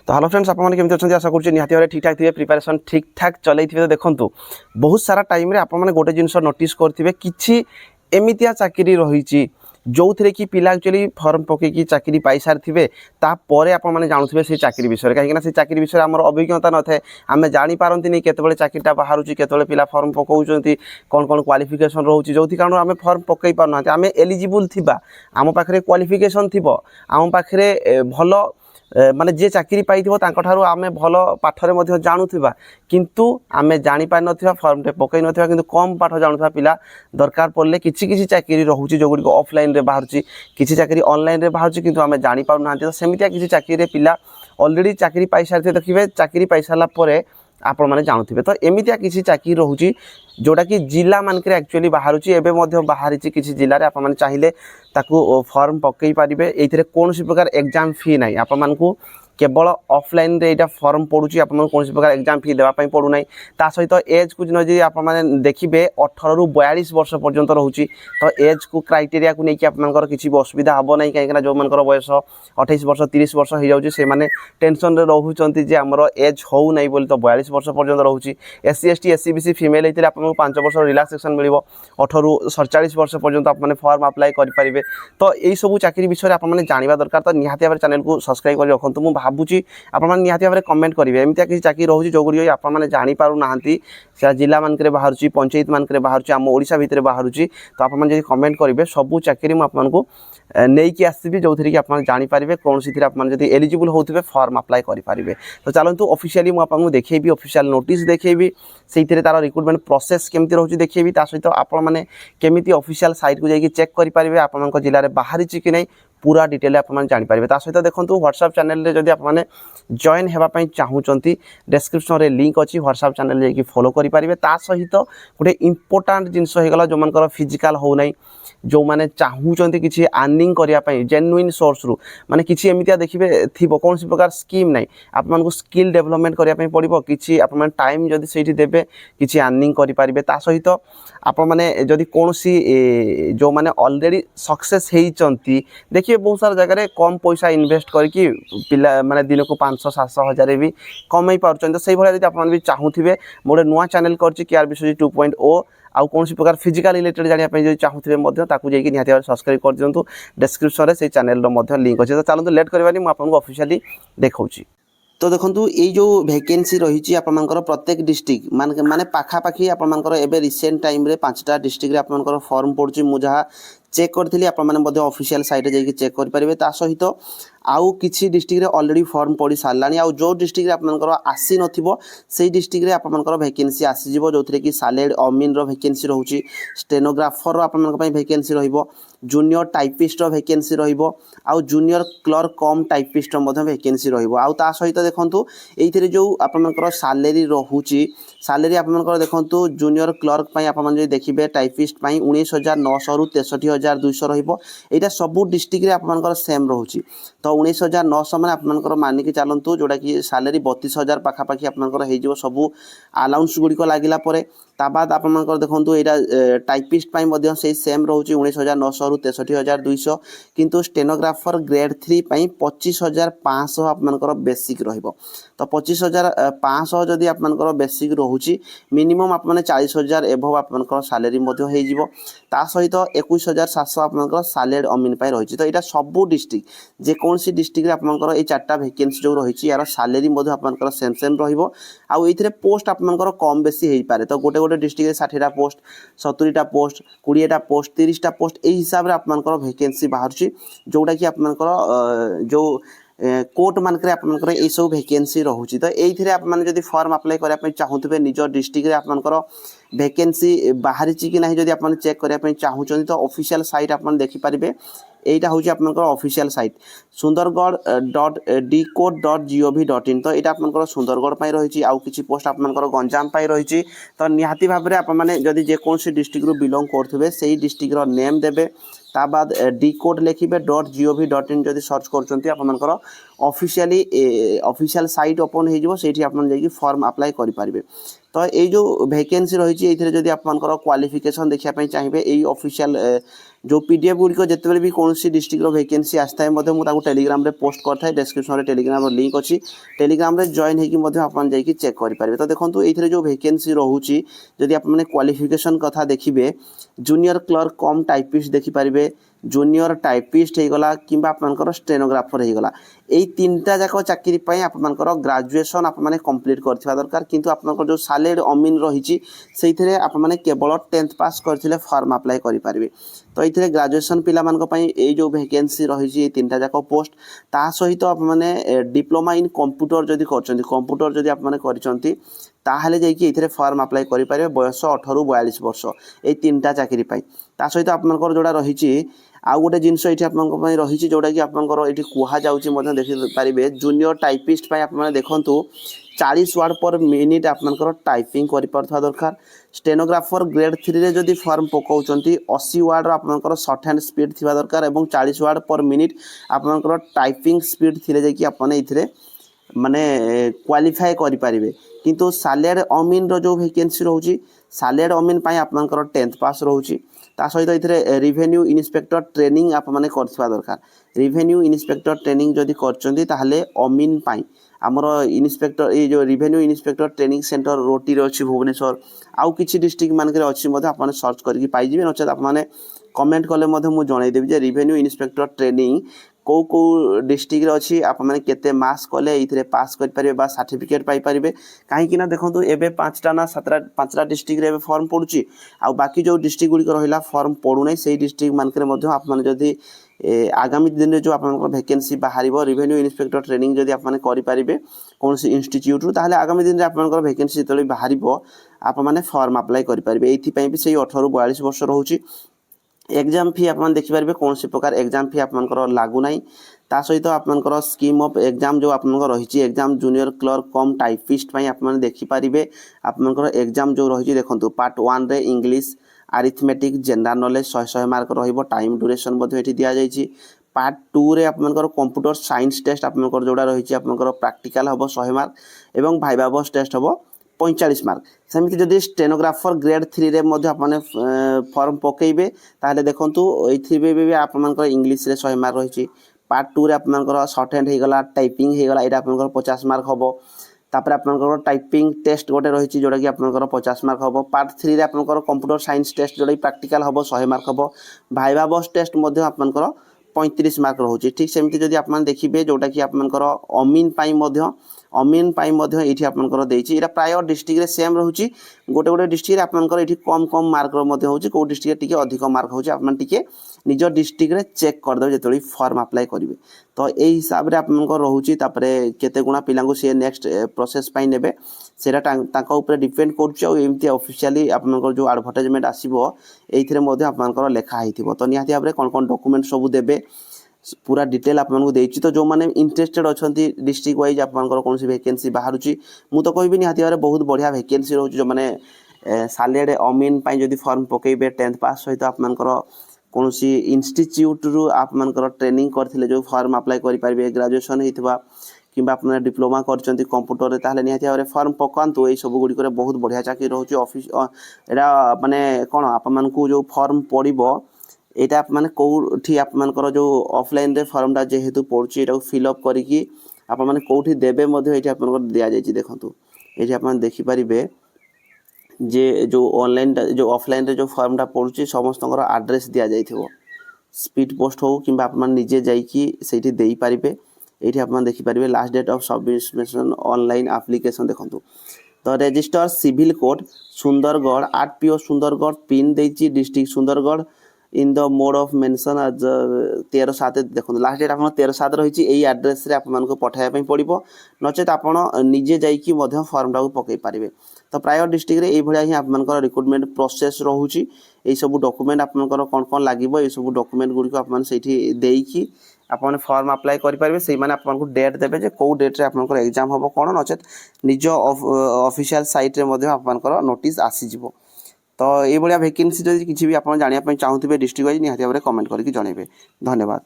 तो hello friends आपने केमती अच्छा आशा करुँचे निहाती भाव ठीक ठाक थे प्रिपेरेसन ठीक ठाक चलते तो देखो बहुत सारा टाइम आपने गोटे जिनस नोटिस करेंगे कि एमतिया चाकरी रही जो थे कि पिला एक्चुअली फर्म पकईकि चाकरी पाई सारी तापर आपने जानूे से चाकरी विषय कहीं से चाकरी विषय आम अभिज्ञता न था आम जापारती केतबे चाकरीटा बाहर केतबे पिला फर्म पकाउं कौन कौन क्वालिफिकेशन रोचे जो कारण आम फर्म पकई पारना आम एलिजिबल थिबा आम पाखे क्वालिफिकेशन थी आम पाखे भल माने जे चाकरी पाई आम भल पाठरे जानुवा किंतु आम जापार ना फर्मटे पकई ना कि कम पाठ जानुवा पिला दरकार पड़े किसी चाकरी रोचे जो गुड़िक ऑफलाइन रे बाहर किसी चाकरी ऑनलाइन रे बाहर किंतु आम जापार ना तो सेमतिया किसी चाकरी पिला ऑलरेडी चाकरी पाई सारी देखिए चाकरी पाई सारा पर आपण मैंने जानते तो एमतिया किसी चाकरी रोचे जोटा कि जिला मानक एक्चुअली बाहर एवं बाहरी किसी जिले में आपने चाहिए ताकू फर्म पकई पारे ये कौन प्रकार एग्जाम फी ना आपण केवल ऑफलाइन रे एटा फॉर्म पड़ुची आपन कौन प्रकार एग्जाम फी देवा पई पड़ू नाही ता सहित एज को जी आप देखिए 18 रु 42 वर्ष पर्यंत रोची तो एज को क्राइटेरिया को लेकिन आपनकर किसी भी असुविधा हम ना कहीं जो मनकर बयस 28 वर्ष 30 वर्ष हो जाउची से माने टेंशन रे रहउचंती जे हमर एज हो नाही बोली तो 42 वर्ष पर्यंत रोची SC ST SC BC female हेतिले आपन 5 वर्ष रिलैक्सेशन मिलिबो 18 रु 47 वर्ष पर्यंत आपने फॉर्म अप्लाई करि परिबे तो एई सब चाकरी विषय आपन माने जानिबा दरकार तो निहाती भाबे चैनल को सब्सक्राइब करि रखंतु मु भावुची आपने निहाती भाव कमेंट करेंगे एमतिया किसी चाकरी रोचे जो गुड़ी आपने जापार ना जिला मानक बाहर पंचायत मानक बाहर आम ओडिशा भितर बाहर तो आपने कमेंट करेंगे सबू चाकरी मुझे नहीं आसबि जो थी कि आप जापारे कौन सी आपड़ी एलिजिबल होते फॉर्म अप्लाई करेंगे तो चलतु ऑफिशियली मुझे देखी ऑफिशियल नोटिस देखी से तार रिक्रुटमेंट प्रोसेस केमती रोचे देखी सहित आपने केमी ऑफिशियल साइट को जाकि चेक करेंगे आप जिले में बाहरी कि नहीं पूरा डिटेल आप जापारे सहित देखो व्हाट्सएप चैनल जब आपने जॉइन होगापी चाहूँगी डिस्क्रिप्शन में लिंक अच्छी व्हाट्सएप चैनल जाकि फॉलो करेंगे सहित गोटे इंपोर्टाट जिनस होगा जो मन फिजिकाल हो ना जो मैंने चाहूँगी किसी अर्निंग करने जेन्युइन सोर्स रू माने किसी एमतिया देखिए थी कौन सी प्रकार स्कीम ना आपको स्किल डेवलपमेंट करने पड़ो कि आप टाइम जदि से देवे किसी अर्निंग करेंगे सहित आप मैंने जदि कौन सी जो मैंने ऑलरेडी सक्सेस होती देखिए बहुत सारा जगह कम पैसा इन्वेस्ट करके पिला माने दिन को 500-700 हजार भी कमई पार्छ तो से भाई आप भी चाहूे मोटे नुआ चैनल कर केआर विश्वजीत 2.0 आउ कौन प्रकार फिजिकल रिलेटेड जानापी चाहूे निहाती भाव सब्सक्राइब कर दिंतु डिस्क्रिप्शन में से चैनल लिंक अच्छे तो चलते लेट करवानी मुझे ऑफिशियली देखी तो देखो ये जो वैकेंसी रही आपर प्रत्येक डिस्ट्रिक्ट माने पाखापाखि आपर एवं रिसेंट टाइम 5टा डिस्ट्रिक्ट आपर फॉर्म पड़ुची मुझे चेक करी आपने ऑफिशियल साइट जाकि चेक करेंगे सहित आउ किसी डिस्ट्रिक्ट ऑलरेडी फॉर्म पड़ सारा आउ जो डिस्ट्रिक्ट आपर आसी नथिबो से डिस्ट्रिक्ट आपर वैकेंसी आसीजिवो जो थे कि सालेड अमीन वैकेंसी रोचे स्टेनोग्राफर आपर वैकेंसी रहिबो जूनियर टाइपिस्ट वैकेंसी रहिबो आउ junior clerk cum typist vacancy रहिबो आउ ता सहित देखंतु एइथिरे जो आपर सालेरी रोचे सालेरी आपर देखंतु जूनियर क्लर्क पई आपन जे देखिबे टाइपिस्ट पई 19,900 रु 63,200 रहिबो एटा सबु डिस्ट्रिक्ट रे आपर सेम रोचे तो 19,900 मैंने आपंकर मानिक चलतु जोटा कि सालेरी 32,000 पाखापाखि आपंकर हो सबू अलाउंस गुड़िक लगिला बाद आपर देखो यहाँ टाइपिस्ट से सेम रोचे 19,900 रु 63,200 किंतु स्टेनोग्राफर ग्रेड 3 25,500 आपंकर बेसिक रहिबो तो 25,500 जदि आपंकर बेसिक रोचे मिनिमम आप 40,000 एभव आपंकर सालेरी ता सहित 21,700 आपंकर सालेड अमीन पाई रही तो यहाँ सबू डिस्ट्रिक्ट जेकोसी डिस्ट्रिक्ट आपंकर ये 4टा वैकेंसी जो रही यार सालेरी आपंकर सेम सेम रहिबो आउ एथिरे पोस्ट आपंकर कम बेसी हो पारे तो गोटे गोटे डिस्ट्रिक्ट 60टा पोस्ट 70टा पोस्ट 20टा पोस्ट 30टा पोस्ट यही हिसाब से आपंकर वैकेंसी बाहर जोटा कि आपंकर जो कोर्ट मानक आपंकर ये सब वैकेंसी रोचे तो ये आपने फॉर्म अप्लाई करने चाहूे निज डिस्ट्रिक्ट आपंकर वैकेंसी बाहरी कि ना जब आप चेक करने चाहूँगी तो ऑफिशियल साइट आप देखिपारे এইটা হচ্ছে আপনার অফিসিয়াল সাইট sundargarh.dcode.gov.in তো এটা আপনার সুন্দরগড় পাই রয়েছে আউ কিছু পোস্ট আপনার গঞ্জাম পাই রয়েছে তো নিহাতি ভাবে আপনার যদি যেকোন ডিস্ট্রিক্ট রু বিলং করুবে সেই ডিস্ট্রিক্টর নেম দেবে তা বাদ ডিকোড লিখবে .gov.in যদি সর্চ করছেন আপনার ऑफिशियल साइट ओपन हो सेठी आपन जाई फॉर्म अप्लाई करि पारिबे। तो ये जो वैकेंसी रही है जदि आप क्वालिफिकेशन देखा चाहिए यही ऑफिशियल जो पीडीएफ गुड़िक जिते भी कौन डिस्ट्रिक्ट वैकेंसी आसता है मुझे टेलीग्राम रे पोस्ट करता है डिस्क्रिप्शन में टेलीग्राम लिंक अच्छी टेलीग्राम रे जॉइन होगी आप चेक करेंगे। तो देखो ये जो वैकेंसी रोचे जदि आप क्वालिफिकेशन कथा देखिए जूनियर क्लर्क कम टाइपिस्ट देखिपारे जूनियर टाइपिस्ट होगला कि आपर स्टेनोग्राफर होगला यही तीनटा जाक चाकरी आपर ग्राजुएसन आप कंप्लीट करथिबा दरकार किंतु आपर जो सालेड अमीन रही से आपने केवल 10th पास करथिले फॉर्म अप्लाई करेंगे। तो ये ग्राजुएसन पिला ये जो वैकेंसी रही तीनटा जाक पोस्ट ता सहित आपने डिप्लोमा इन कंप्यूटर जदि कंप्यूटर जदि आपने ताहले जाइए ये फॉर्म अप्लाई करेंगे बयस 18 ରୁ 42 वर्ष ये तीनटा चाकरी ता सहित आपंकर जोड़ा रही आउ गोटे जिनस ये रही जोटा कि आपंकर ये कहुँ देखिपारे जूनियर टाइपिस्ट आपने देखूँ 40 वर्ड पर मिनिट आपंकर टाइपिंग कर दरकार। स्टेनोग्राफर ग्रेड 3 रे जदि फॉर्म पकाउछंती 80 वर्ड आपंकर शॉर्ट हैंड स्पीड थिबा दरकार एवं 40 वर्ड पर मिनिट आपंकर टाइपिंग स्पीड थिले जाकि आपने इथिरे माने क्वालिफाई करेंगे। किंतु सालेड अमीन जो वैकेंसी रोची सालेड अमीन आपंकर 10th पास रोची ता सहित ये रिवेन्यू इन्स्पेक्टर ट्रेनिंग आप माने करथिबा दरकार। रिवेन्यू इन्स्पेक्टर ट्रेनिंग जदि करचंती ताहले अमीन आमर इन्स्पेक्टर ये जो रिवेन्यू इन्स्पेक्टर ट्रेनिंग सेंटर रोटी अच्छी भुवनेश्वर आउ किछि डिस्ट्रिक्ट मानक अच्छी आप सर्च करके पाइबे नचेत आपने कमेंट कले मुझे जनईदेवी जे रिवेन्यू इन्स्पेक्टर ट्रेनिंग कौ कौ डिस्ट्रिक्ट अच्छी आपने केते मास कले ये पास करेंगे बा सर्टिफिकेट पाइपर कहीं देखो एवं 5टा ना 5टा डिस्ट्रिक्ट फॉर्म पड़ुची आ बाकी जो डिस्ट्रिक्ट गुड़िक रहा फॉर्म पड़ूना से डिस्ट्रिक्ट मानक आपने आगामी दिन में जो आप वैकेंसी बाहर रिवेन्यू इन्स्पेक्टर ट्रेनिंग जदि आपने करेंगे कौन सी इंस्टीट्यूट ताहले आगामी दिन में आप वैकेंसी जो बाहर आप फॉर्म अप्लाई करेंगे। ये भी से 18 ରୁ 42 वर्ष रोचे। एग्जाम फी आप देखिपारे कौन सी प्रकार एग्जाम फी आपंकर लागूना ता सहित आपंकर स्कीम ऑफ एग्जाम जो आपंकर रही exam junior clerk cum typist आपने देखिपारे आपंकर एग्जाम जो रही देखो पार्ट 1 रे English arithmetic general knowledge 100 mark रहिबो टाइम ड्यूरेशन मध्ये एठी दिया जायछि। पार्ट 2 रे आपनकर कंप्यूटर साइंस टेस्ट आपनकर जोड़ा रही आपनकर प्रैक्टिकल हम 100 मार्क एवं भाइबा बस टेस्ट हम 45 मार्क। सेमती जदि स्टेनोग्राफर ग्रेड 3 रे मध्ये आपने फॉर्म पकेइबे ताहले देखंतु एथिबे भी आपनकर इंग्लिश रे 100 मार्क रही। पार्ट 2 रे आपनकर शॉर्ट हैंड हेगला टाइपिंग हेगला एटा आपनकर 50 मार्क हबो। तापर आपनकर टाइपिंग टेस्ट गोटे रही जोटा कि आपनकर 50 मार्क हम। पार्ट 3 रे आपनकर कंप्यूटर साइंस टेस्ट जोटा प्रैक्टिकल हम 100 मार्क हम। भाइबा बस टेस्ट मध्ये आपनकर 35 मार्क रोचे। ठीक सेमती जदि आप देखिए जोटा कि आपनकर अमीन ये आपनकर देछि एटा प्राय डिस्ट्रिक्ट रे सेम रोचे। गोटे गोटे डिस्ट्रिक्ट आपनकर ये कम कम मार्क होची को डिस्ट्रिक्ट टिके अधिक मार्क होची आपन टिके निज डिस्ट्रिक्ट रे चेक करदे जेतोली फॉर्म अप्लाई करिवे। तो ए हिसाब रे आपनकर रोची तापरे केते गुणा पिलांगु से नेक्स्ट प्रोसेस पाई नेबे सेटा तांका ऊपर डिपेंड करछि। आ एमती ऑफिशियली आपनकर जो एडवर्टाइजमेंट आसीबो एइथिरे मध्ये आपनकर लेखा हिथिबो। तो निहाती भाबरे कोन डॉक्यूमेंट सब देबे पूरा डिटेल आपको देछि। तो जो मैंने इंटरेस्टेड अच्छा डिस्ट्रिक्ट वाइज आपंकर कौन सी वैकेंसी बाहर मु तो कहबी निहाती भाबरे बहुत बढ़िया वैकेंसी रोचे। जो मैंने सालेड अमीन जदि फॉर्म पकेबे 10th पास सहित आपंकर कौन सी इंस्टीट्यूट रु आपंकर ट्रेनिंग करथिले जो फॉर्म अप्लाई करि पारिबे ग्रेजुएशन होइतबा कि आपने डिप्लोमा करछंती कंप्यूटर रे ताहले निहाती भाबरे फॉर्म पकांतु। ए सब गुडी करे बहुत बढ़िया चाकरी रोचे ऑफिस एरा माने कोन आप मानकु जो फॉर्म पड़िबो एटा माने कोठी आपनकर जो ऑफलाइन रे फॉर्म टा जेहेतु पड़ुची एटा फिलअप करिकी आप माने कोठी देबे मध्ये एटा आपनकर दिया जायछि। देखंतु एठी आपन देखि परिबे जे जो ऑनलाइन जो ऑफलाइन रे जो फॉर्म टा पड़ुची समस्तकर एड्रेस दिया जायथिबो। स्पीड पोस्ट हो किंबा आप माने निजे जाईकी सेठी देई परिबे। एठी आपन देखि परिबे last date of submission online application देखंतु। तो register civil code Sundargarh RPO Sundargarh pin देछि district Sundargarh in the mode of mention आज 13/7 देखो लास्ट डेट आप 13/7 रही यही एड्रेस रे आपको पठाइबा पड़ो नचेत आप निजे जाइकी फॉर्म टाक पकई पारे। तो प्राय डिस्ट्रिक्ट रे भाया ही आप रिक्रुटमेंट प्रोसेस रोचे। यही सब डॉक्यूमेंट आपंकर कौन कौन लगे ये सब डॉक्यूमेंट गुड़िक आपकी आपने फॉर्म अप्लाई करेंगे से आपको डेट देवे जे कौ डेट रे आपंकर एग्जाम हम कौन नचेत निज ऑफिशियल साइट रे आपंकर नोटिस आसीजिवो। तो ये वैकेंसी जब किसी भी आप जानापी चाहूबे डिस्ट्रिक्ट वाइज निहाती भाव कमेंट करके जनइबे। धन्यवाद।